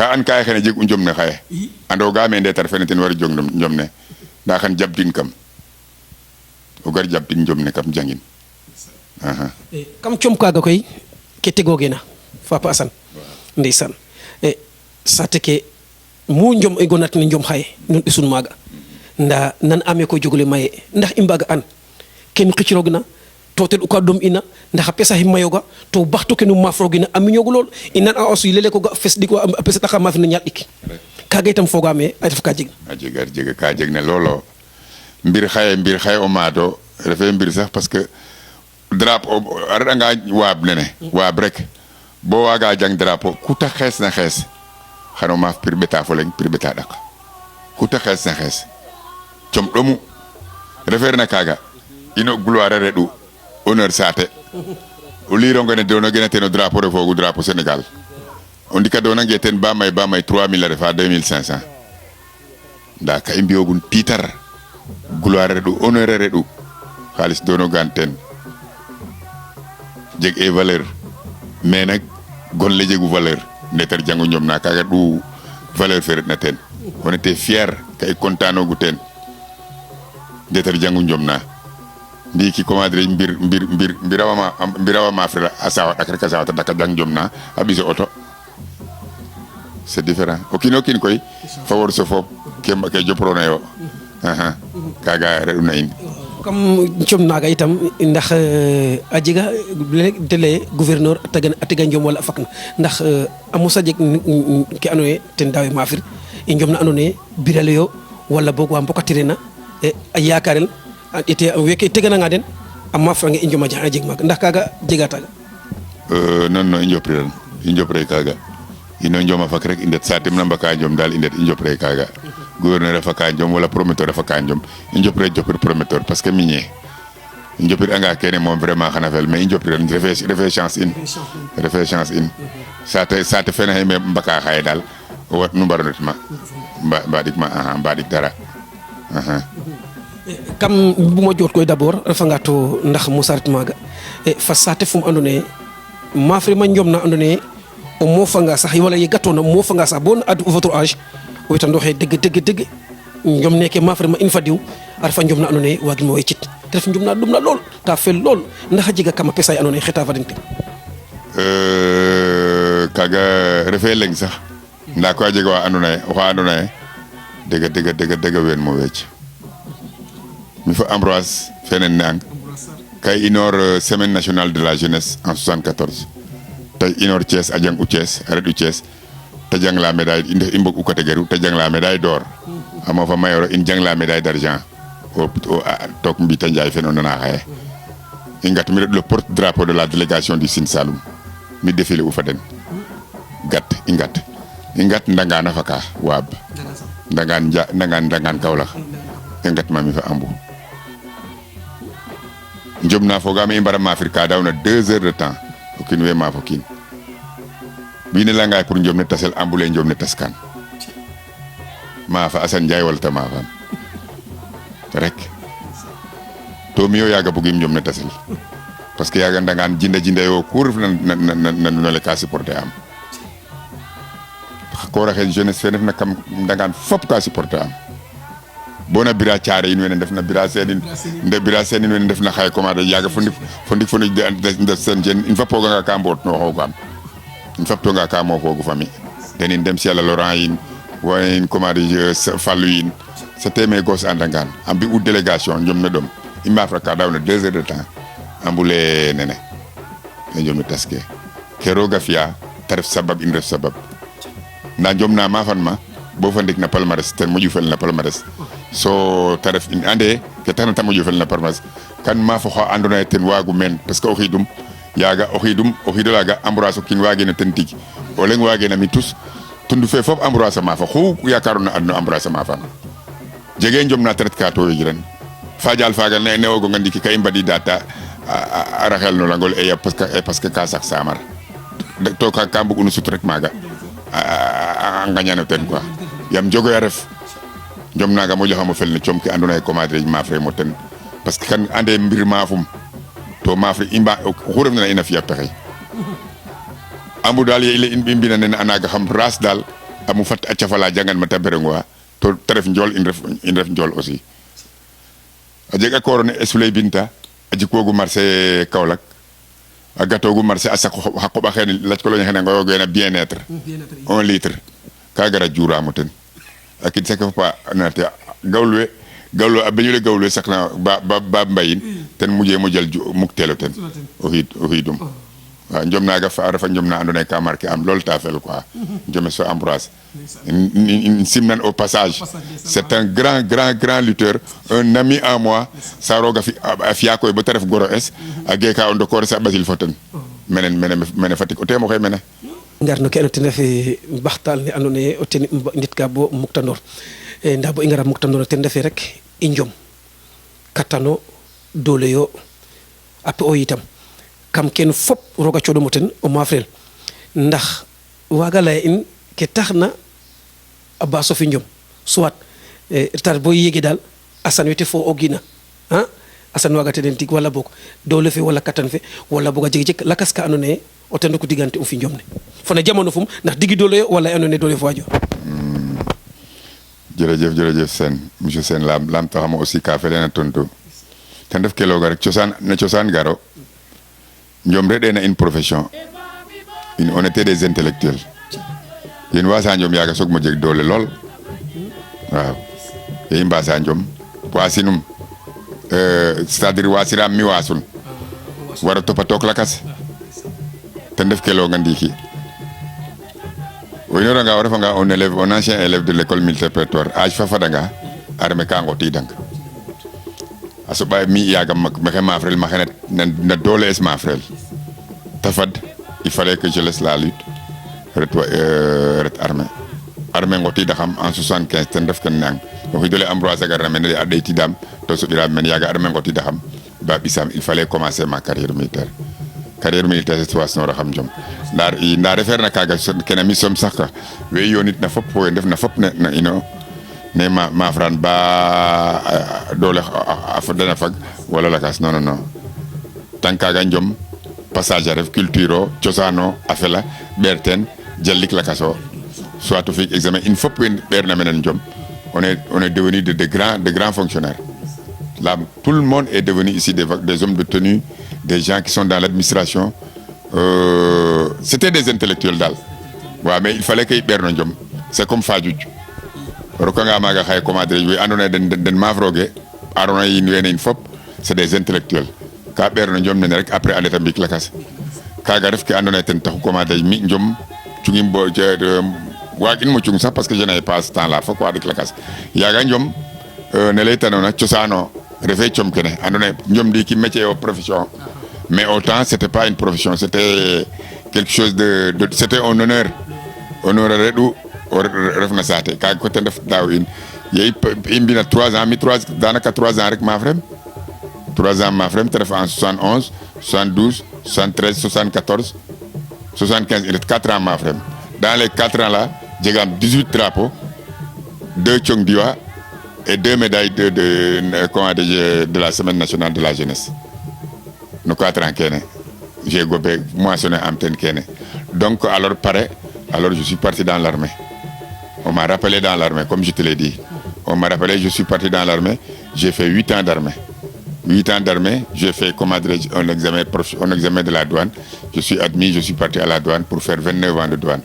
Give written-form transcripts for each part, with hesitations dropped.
ka an kay xene jeg u njom ne xaye ando ga me ndetar fene ten war jong njom ne da xan jabdin kam o gar jabdin njom ne kam jangin kam com kaga koy ke tegogena Papa Assane ndeysaan sate ke mu njom e gonat ne njom xaye nun ɓisun maaga nda nan ame ko jogole maye ndax i mbaga an ken xicirogna to ten uka dom ina ndax a pesa mayoga to baxtu ke nu mafrogina a miñogu lool i nan a aussi lele ko ga fes dik a pesa taxa mafina ñaat ɗik kaga itam fogame a ref ka jeg a jega ka jeg ne loolo mbir xaye o maado refe mbir sax parce que drapeau a reɗanga waab nene waab rek bo waga jang drapeau ku ta xees na xees xano maaf pir ɓeta fo leng pir ɓeta ɗak ku ta xees na xees com ɗomu refeer na kaga ino gloire a reɗu honneur saate o lirongene dono gena ten o drapeau refogu drapeau Sénégal o ndika donange ten ba may 3000 a refa 2500 nda ka i mbiyogun titar gloire a reɗu honneur a reɗu xaalis dono gan ten jeg e valeur mais nak gonle jegu valeur ndetar jangu ñom na kaga du valeur fe retna ten on était fier kay contanogu ten ndetar jangu ñom na ndiki commandre mbirawa ma frère asawa dak rek asawa dak jang ñom na abiso auto c'est différent okino kin koy favor so fop ke joprona yo kaga reduna in comme com naga itam ndax a jega tele gouverneur a tega njom wala a fakna ndax a mosa jeg ke ando naye ten dawe mafir i njom na ando naye birale yo wala boog wa mbokatirena a yakarel ete weke tegananga den a mafrange i njoma a jeg maaga ndax kaga jega taga non i njopre kaga ino njoma fak rek i ndet satim na mbaka njom dal i ndet i njopre kaga gouverneur a faka njom wala promoteur a faka njom i njopre jopir promoteur parce que miñe i njopir anga kene moom vraiment xana fel mais i njopir refe chance in sate fene xay me mbaka xaye dal o wat nu mbaro ndet ma mbadik ma mbadik dara kam buma jot koy d'abord refanga to ndax mo saret maaga fa sate fum ando naye mafre ma njom na ando naye o mofanga sax wala ye gatona mofanga sax bon ad votre âge o witandoxe deg njom neke mafre ma in fa diw a refa njom na ando naye wagin mo wecit te ref njom na ɗum na lool ta fel lool ndax a jega kama pesa ando naye xeta fa den te kaga refe leng sax nda ko a jega wa ando naye oxa ando naye dega wen mo wec mi fa Ambroise fenen nang kay inor semaine nationale de la jeunesse en 74 tay inor Thiès a jang u Thiès a reɗu Thiès te jang la médaille i mbog u catégorie te jang la médaille d'or amo fa mayoro in jang la médaille d'argent o tok mbita Ndiaye fen o nana xaye i ngat mi reɗ le porte drapeau de la délégation du Sine Saloum mi défilé u fa den i ngat ndangana faka waab ndangan Kaolack i ngat ma mi fa ambu njom na fogame i mbara mafir ka dawna 2 heures de temps o kin we ma fo kin bine la ngay pour njom ne tasel ambule njom ne taskan ma fa Assane Ndiaye wala ta ma fam rek to mi yo yaga bugim njom ne tasel parce que yaga ndangan jinda yo cour na le ka supporter am ko raxel jeunesse fe na kam ndangan fop ka supporter am bona bira caare in wene def na bira senin wene def na xay commande yaga fondik de sen jen in fa poga nga ka mbot no xogam in fa poga ka mo fogu fami tenin dem ci Yàlla Laurent yin wayen commande fallu yin c'était mes gosses andangan ambi ou délégation ñom ne dom imma fraka daw na 2 heures de temps ambule nene ñom ne taske keroga fiya tarif sabab in ref sabab na jom na ma fan ma bo fa ndik na palmarès ten moju fel na palmarès so taref in ande ke tan tam moju fel na palmarès kan ma fo andona ten wagu men parce que o xidolaga Ambroise kin wage na ten tig o leng wage na mi tous tundu fe fop Ambroise ma fa xu yakaruna adno Ambroise ma fa jege njom na traite ka to yiren fajal fagal ne wogo ngandi kay mbadi data araxel no langol e parce que ka sax samar to ka kambu unu sut rek maga ngañano ten quoi yam jogo ya ref jom naga mo joxamo fel ne com ki andona e commandé ma fre mo ten parce que kan ande mbir mafum to ma fre imba xuref na ina fiya pexey ambu dal ye ile in bimbina nen anaga xam ras dal amu fat a cafala jangan mata berengwa to tref njol in ref njol aussi a jega korone esfuley binta a jikwogu marché Kaolack a gatogu marché a sak xa qoɓa xene lac koloñ xene ngoyogeena bien être 1 litre ka gara juramo ten a kid sake fopa nate gawlwe a beñule gawlwe sakna ba mbayin ten mujee mo jël muk telo ten o xiidum waaw njom naaga a refa njom na andoona yee ka marqué am lool ta fel quoi njome so Ambroise in simnan au passage c'est un grand lutteur un ami à moi sa roga a fiya koy bo ta ref goro es a geeka o ndokore sa ɓasil fo ten mene Fatick o teemo xe mene ngar no ke andoona ten refe mbaxtaan ne andoona yee o ten ndit ka bo muktanoor ndaa bo i ngara muktanoor ten refe rek i njom katano doole yo ape o yitam kam ken fop roga coɗomo ten o maafrel ndax waaga laya in ke taxna a baaso fi njom soit tar bo yege daal asan wete fo o gina asan waaga te den tig wala boog doole fe wala katan fe wala boog a jeg lakas ka andoona yee o ten ko digante um fi njom ne fo na jamono fum ndax digi doole yo wala andoona yee doole fo wajo jërëjëf Sène monsieur Sène lam taxama aussi ka felena tontu ten def ke looga rek cosaan garo njom reɗena une profession on était des intellectuels yen wasa njom yaga soog mo jeg doole lool waaw ye i mbasa njom wasinum c'est-à-dire wasiram mi wasun wara topatook lakas ten def ke looga ndiiki o inoranga o refanga un ancien élève de l'école militaire prétoire âge fa fadanga armée ka ngotidang a soɓa mi yaga maxey maafrel maxey na doole es maafrel ta fad il fallait que je laisse la lutte ret armée ngotidaxam en 75 ten ref ken nang o xidole Ambroise a garna mene a ɗeytidam to soɓiram mene yaga armée ngotidaxam ba ɓisam il fallait commencer ma carrière militaire c'est wasnoraxam jom nda refeerna kaga kene mi som sax ka we yonit na fop fo we ndef na fop na ino ne maafran ba doole a fodana fag wala lakas non tant kaga njom passage a ref culture o cosaan o a fela ɓeer teen jallik lakas o soit o fi'ik examen in fop we ɓeerna mene njom on est devenu de grands fonctionnaires là tout le monde est devenu ici des hommes de tenue, des gens qui sont dans l'administration c'était des intellectuels daal waaw mais il fallait que i ɓeerno njom c'est comme Fadiouth rokanga maaga xaye comment dire we andoona yee den maafrooge Arona yin wene in fop c'est des intellectuels ka ɓeerno njom nene rek après a ndeta mbiik lakas kaaga ref ke andoona yee ten taxu comment dire mi njom cungim bo waagin mo cung sax parce que je n'avais pas ce temps là fok wa ɗik lakas yaaga njom ne laytanoona cosaan o refee com kene andoona yee njom ndiiki métier o profession mais autant c'était pas une profession c'était quelque chose de c'était un honneur a reɗ'u o refna saate kaaga ko ten ref daaw in ye i mbina 3 ans danaka 3 ans rek maafrem 3 ans maafrem te ref en 71 72 73 74 75 il reste 4 ans maafrem dans les 4 ans là jegam 18 drapeaux 2 Thiong Diwa et 2 médailles de la semaine nationale de la jeunesse no 4 ans kene j'ai gobé moissonné am ten kene donc alors je suis parti dans l'armée. On m'a rappelé dans l'armée, comme je te l'ai dit. On m'a rappelé, je suis parti dans l'armée. J'ai fait 8 ans d'armée. 8 ans d'armée, j'ai fait un examen de la douane. Je suis admis, je suis parti à la douane pour faire 29 ans de douane.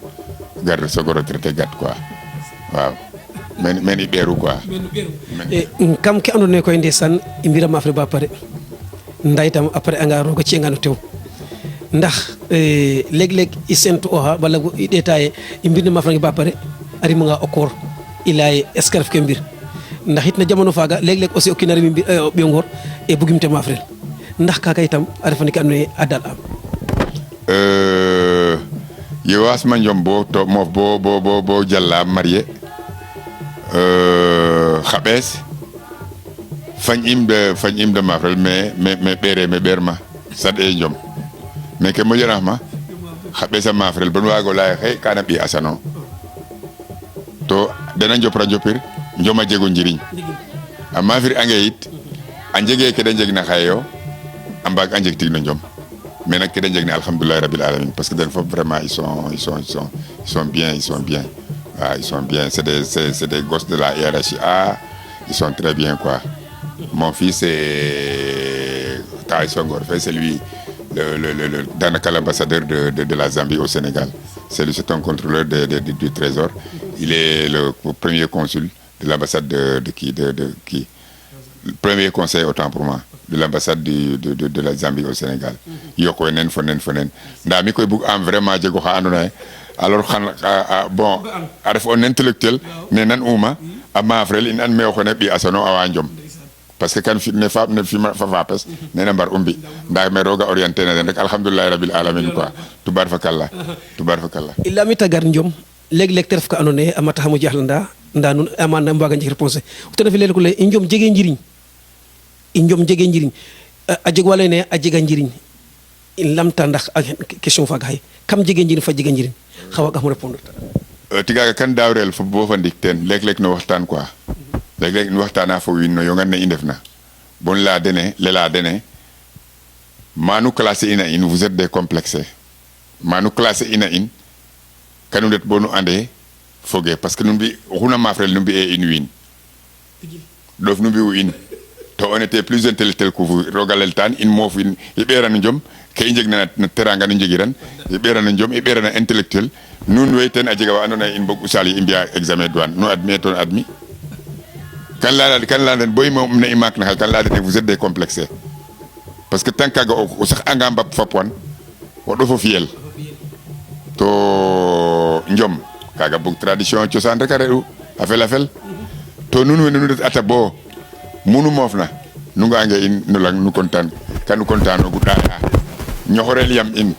Garde ce retraité, quoi. Wow. Men iberu quoi. Kam ke andone ko ndesan imbira mafre ba pare. Ndaytam après anga roga ci ngano tew. Ndax leg i sentu oha bala i detaye imbirne mafre ba pare ari nga okor ilay escarf ke mbir ndax it na jamono faga leg aussi o kinari mbir biongor e bugimte mafrel ndax kaga itam a refani ke andone adal am yewas ma njom bo to mof bo jalla marié xabes fañ im de mafrel mais berma sad e njom mais ke mo ma xabes ma mafrel bon wago lay xey kana bi asano to dana jopra jopir njoma jego njiriñ a mafir ange it a njege ke da njegna xayo a mbag a njeg tig no njom mais nak ke da njegna alhamdoulilah rabbil alamin parce que den fop vraiment ils sont bien Ah, ils sont bien, c'est des gosses de la RHA, ils sont très bien quoi. Mon fils est Taï Songor, c'est lui danaka l'ambassadeur de la Zambie au Sénégal. C'est un contrôleur du Trésor. Il est le premier consul de l'ambassade de qui le premier conseil autant pour moi de l'ambassade de la Zambie au Sénégal. Yoko nen fonen. Nda mi koy bug am vraiment jego xa andona alors bon a ref un intellectuel ne nan uma a mafrel in an me xone bi asano awa njom parce que kan fi ne fa fapes ne na mbar umbi nda me roga orienté na den rek alhamdulillah rabbil alamin quoi tubar fakalla illa mi tagar njom leg terf ka andona ye amata xamu jaxlanda nda nun amana mbaga njik réponse te na fi lel ko le i njom jege njiriñ a jeg wala ne a jega njiriñ in lamta ndax question faga xay kam jege njiriñ fa jega njiriñ xawa ga mo répondre tigaga kan dawrel fo bo fa ndik ten leg no waxtaan quoi leg no waxtaana fo win no yongan ne i ndefna bon la dene manu classé ina in vous êtes des complexés manu classé ina in kanu det bonu ande foge parce que nun bi xuna mafrel nun bi e in win dof nun bi u in to on était plus intellectuel que vous rogalel tan in mof in i ɓerana jom ke i njegna na teranga no njegiran i ɓerana jom i ɓerana intellectuel nun wey ten a jega wa andona ye in mbog usal i mbiya examen douane nu admis ton admis kan leya den bo i ne i maak na xay kan leya den vous êtes des complexés parce que tant kaga o sax anga mbap fap wan o ɗofo fiyel to njom kaga bug tradition cosaan rek a re'u a fel to nun wene nu ndet ata bo munu mofna nu nga nge in nu lang nu kontaan kanu kontaanogu ɗaya ñoxorel yam in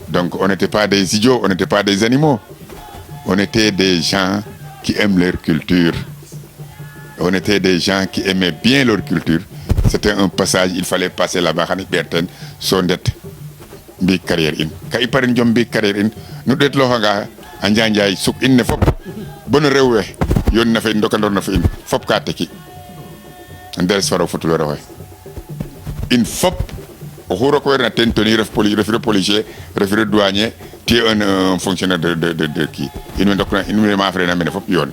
donc on n'était pas des idiots on n'était pas des animaux on était des gens qui aiment leur culture on était des gens qui aimaient bien leur culture c'était un passage il fallait passer là-bas xani ɓeerten so ndet mbi carrière in ka i parin jom mbi carrière in nu ɗeet loxanga a njanjay suk in ne fop bono rew we yoon na fe in ndokandor na fe in fop ka teki nderes faro futulo roxe in fop oxu rokowerna ten toni refiro policier refiro douanier tu es un fonctionnaire de qui in way ndokna in way mafrena mene fop yoon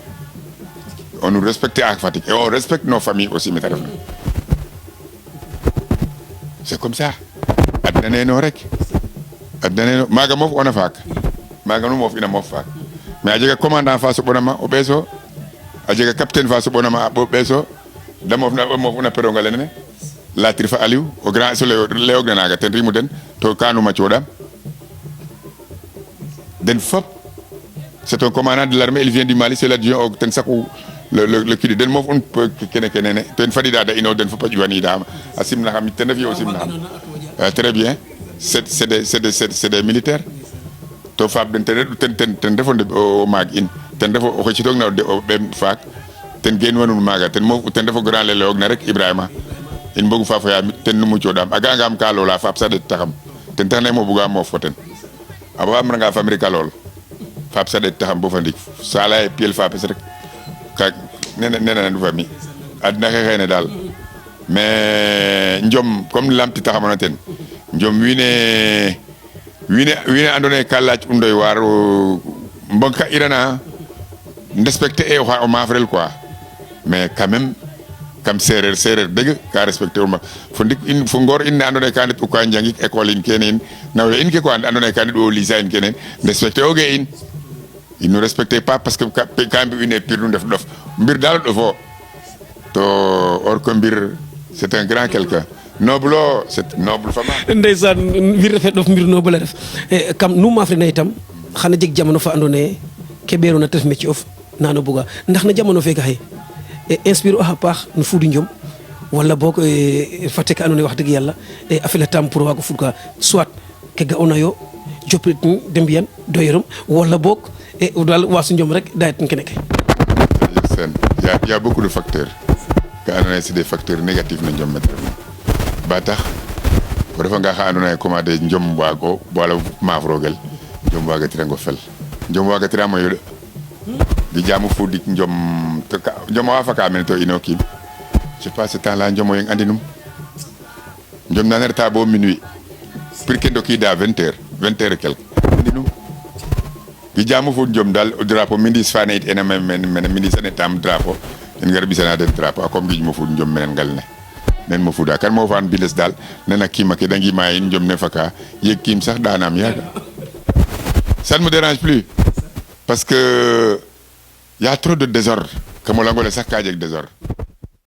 on nous respecte à Fatick et on respecte nos familles aussi meta refna c'est comme ça adna neno rek adna neno maga mof ona faak maga nu mof ina mof faak mais a jega commandant fa soɓonama o ɓeeso a jega capitaine fa soɓonama o ɓeeso da mofuna peronga lene latir fa Aliou o grand so leyogna naga ten rimu den to kanuma coɗam den fop c'est un commandant de l'armée il vient du Mali c'est l'adjoint o ten saqu le kidi den mof un kene ten fadida da ino den fop a ƴufanidam a simnaxam ten ref yo o simnaxam très bien c'est des militaires to faap den ten refo o maag in ten refo o xecitog na o ɓeem faak ten geen wanun maaga ten refo grand le leyoog na rek Ibrahima in mbogu fa foya mi ten nu mucoɗam a ga'angam ka loola faap sa ɗeet taxam ten tax ne mo buga moof fo ten a waamranga famri ka lool faap sa ɗeet taxam bo fa ndik sa laya piel faapes rek ka nene nandu fa mi adna xe xeene daal mais njom comme lamti taxamona ten njom wiine andoona yee ka laac u ndoy waar mbog ka irana respecté e o maafrel quoi mais quand même kam sereer deg ka respecté uma fo ndik in fo ngoor in ne andoona yee ka ndet u ka njangik école in kene in nawle in ke quoi andoona yee ka ndet u lycée in kene respecté oge in il nous respectait pas parce que ka mbi'ine pir nu ndef ɗof mbir daal o ɗofo to or que mbir c'est un grand quelqu'un noble o c'est noble fama ndeysaan mbir refe ɗof mbir noble a ref kam nu maafrena itam xana jeg jamono fa andoona yee ke ɓeerona te ref métier of nano buga ndax na jamono feke xaye inspire oxa paax no fudu njom wala boog fate ka andoona yee wax dëgg yàlla a fela tam pour waago fud ka soit ke ga'oona yo joprit de mbiyan doyerum wala boog daal waasu njom rek dayet kene ke sen y a beaucoup de facteurs ka andoona yee c'est des facteurs négatifs na njom mete refna ba tax o refanga xa andoona yee commandé njom waago wala maaf roogel njom waagatirango fel njom waagatiramo yo de di jaamu fudik njom wa faka mene to ino kiim je sais pas ce temps là njomo yeng andinum njom nane reta bo minuit pour que ndokiida 20 heures et quelque andinum gi jamu fu jom dal drapeau mindis fane it ena men mindis ene tam drapeau en gar bisana den drapeau comme gi mo fu jom men ngal ne nen mo fuda kan mo fan biles dal nena kima ke dangi may jom ne faka yek kim sax danam yaga ça ne me dérange plus parce que il y a trop de désordre comme on l'a sax ka désordre